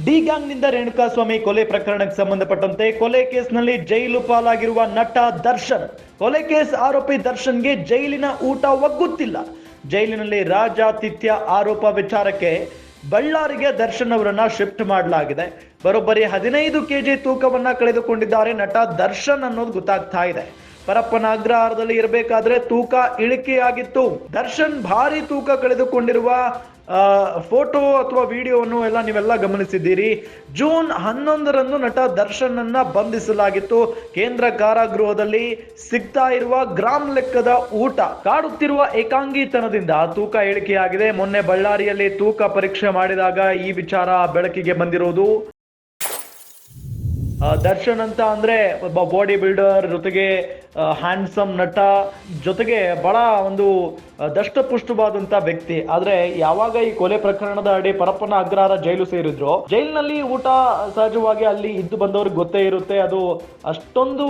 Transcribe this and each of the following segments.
D ಗ್ಯಾಂಗ್ನಿಂದ Renukaswamy ಕೊಲೆ ಪ್ರಕರಣಕ್ಕೆ ಸಂಬಂಧಪಟ್ಟಂತೆ ಕೊಲೆ ಕೇಸ್ನಲ್ಲಿ ಜೈಲು ಪಾಲಾಗಿರುವ ನಟ ದರ್ಶನ್. ಕೊಲೆ ಕೇಸ್ ಆರೋಪಿ ದರ್ಶನ್ಗೆ ಜೈಲಿನ ಊಟ ಒಗ್ಗುತ್ತಿಲ್ಲ. ಜೈಲಿನಲ್ಲಿ ರಾಜಾತಿಥ್ಯ ಆರೋಪ ವಿಚಾರಕ್ಕೆ ಬಳ್ಳಾರಿಗೆ ದರ್ಶನ್ ಅವರನ್ನ ಶಿಫ್ಟ್ ಮಾಡಲಾಗಿದೆ. ಬರೋಬ್ಬರಿ 15 ಕೆಜಿ ತೂಕವನ್ನ ಕಳೆದುಕೊಂಡಿದ್ದಾರೆ ನಟ ದರ್ಶನ್ ಅನ್ನೋದು ಗೊತ್ತಾಗ್ತಾ ಇದೆ. ಪರಪ್ಪನ ಅಗ್ರಹಾರದಲ್ಲಿ ಇರಬೇಕಾದ್ರೆ ತೂಕ ಇಳಿಕೆಯಾಗಿತ್ತು. ದರ್ಶನ್ ಭಾರಿ ತೂಕ ಕಳೆದುಕೊಂಡಿರುವ ಫೋಟೋ ಅಥವಾ ವಿಡಿಯೋವನ್ನು ನೀವೆಲ್ಲ ಗಮನಿಸಿದ್ದೀರಿ. ಜೂನ್ 11ರಂದು ನಟ ದರ್ಶನ್ ಅನ್ನ ಬಂಧಿಸಲಾಗಿತ್ತು. ಕೇಂದ್ರ ಕಾರಾಗೃಹದಲ್ಲಿ ಸಿಗ್ತಾ ಇರುವ ಗ್ರಾಮ್ ಲೆಕ್ಕದ ಊಟ ಕಾಡುತ್ತಿರುವ ಏಕಾಂಗಿತನದಿಂದ ತೂಕ ಇಳಿಕೆಯಾಗಿದೆ. ಮೊನ್ನೆ ಬಳ್ಳಾರಿಯಲ್ಲಿ ತೂಕ ಪರೀಕ್ಷೆ ಮಾಡಿದಾಗ ಈ ವಿಚಾರ ಬೆಳಕಿಗೆ ಬಂದಿರೋದು. ದರ್ಶನ್ ಅಂತ ಅಂದ್ರೆ ಒಬ್ಬ ಬಾಡಿ ಬಿಲ್ಡರ್, ಜೊತೆಗೆ ಹ್ಯಾಂಡ್ಸಮ್ ನಟ, ಜೊತೆಗೆ ಬಹಳ ಒಂದು ದಷ್ಟಪುಷ್ಟವಾದಂತ ವ್ಯಕ್ತಿ. ಆದ್ರೆ ಯಾವಾಗ ಈ ಕೊಲೆ ಪ್ರಕರಣದ ಅಡಿ ಪರಪ್ಪನ ಅಗ್ರಹಾರ ಜೈಲು ಸೇರಿದ್ರು, ಜೈಲಿನಲ್ಲಿ ಊಟ ಸಹಜವಾಗಿ ಅಲ್ಲಿ ಇದ್ದು ಬಂದವ್ರಿಗೆ ಗೊತ್ತೇ ಇರುತ್ತೆ, ಅದು ಅಷ್ಟೊಂದು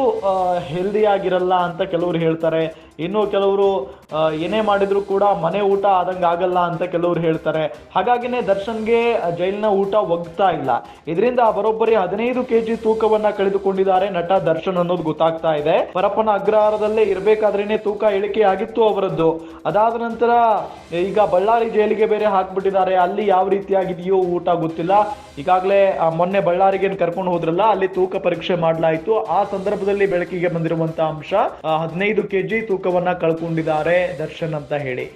ಹೆಲ್ದಿ ಆಗಿರಲ್ಲ ಅಂತ ಕೆಲವರು ಹೇಳ್ತಾರೆ. ಇನ್ನು ಕೆಲವರು ಏನೇ ಮಾಡಿದ್ರು ಕೂಡ ಮನೆ ಊಟ ಆದಂಗೆ ಆಗಲ್ಲ ಅಂತ ಕೆಲವರು ಹೇಳ್ತಾರೆ. ಹಾಗಾಗಿನೇ ದರ್ಶನ್ಗೆ ಜೈಲಿನ ಊಟ ಒಗ್ತಾ ಇಲ್ಲ. ಇದರಿಂದ ಬರೋಬ್ಬರಿ 15 ಕೆಜಿ ತೂಕವನ್ನ ಕಳೆದುಕೊಂಡಿದ್ದಾರೆ ನಟ ದರ್ಶನ್ ಅನ್ನೋದು ಗೊತ್ತಾಗ್ತಾ ಇದೆ. ಪರಪ್ಪನ ಅಗ್ರಹಾರದಲ್ಲೇ ಇರಬೇಕಾದ್ರೇನೆ ತೂಕ ಇಳಿಕೆ ಆಗಿತ್ತು ಅವರದ್ದು. ಅದಾದ ನಂತರ ಈಗ ಬಳ್ಳಾರಿ ಜೈಲಿಗೆ ಬೇರೆ ಹಾಕ್ಬಿಟ್ಟಿದ್ದಾರೆ. ಅಲ್ಲಿ ಯಾವ ರೀತಿಯಾಗಿದೆಯೋ ಊಟ ಗೊತ್ತಿಲ್ಲ. ಈಗಾಗಲೇ ಮೊನ್ನೆ ಬಳ್ಳಾರಿಗೆ ಕರ್ಕೊಂಡು ಹೋದ್ರಲ್ಲ, ಅಲ್ಲಿ ತೂಕ ಪರೀಕ್ಷೆ ಮಾಡಲಾಯಿತು. ಆ ಸಂದರ್ಭದಲ್ಲಿ ಬೆಳಕಿಗೆ ಬಂದಿರುವಂತಹ ಅಂಶ 15 ಕೆಜಿ ತೂಕವನ್ನ ಕಳ್ಕೊಂಡಿದ್ದಾರೆ ದರ್ಶನ್ ಅಂತ ಹೇಳಿ.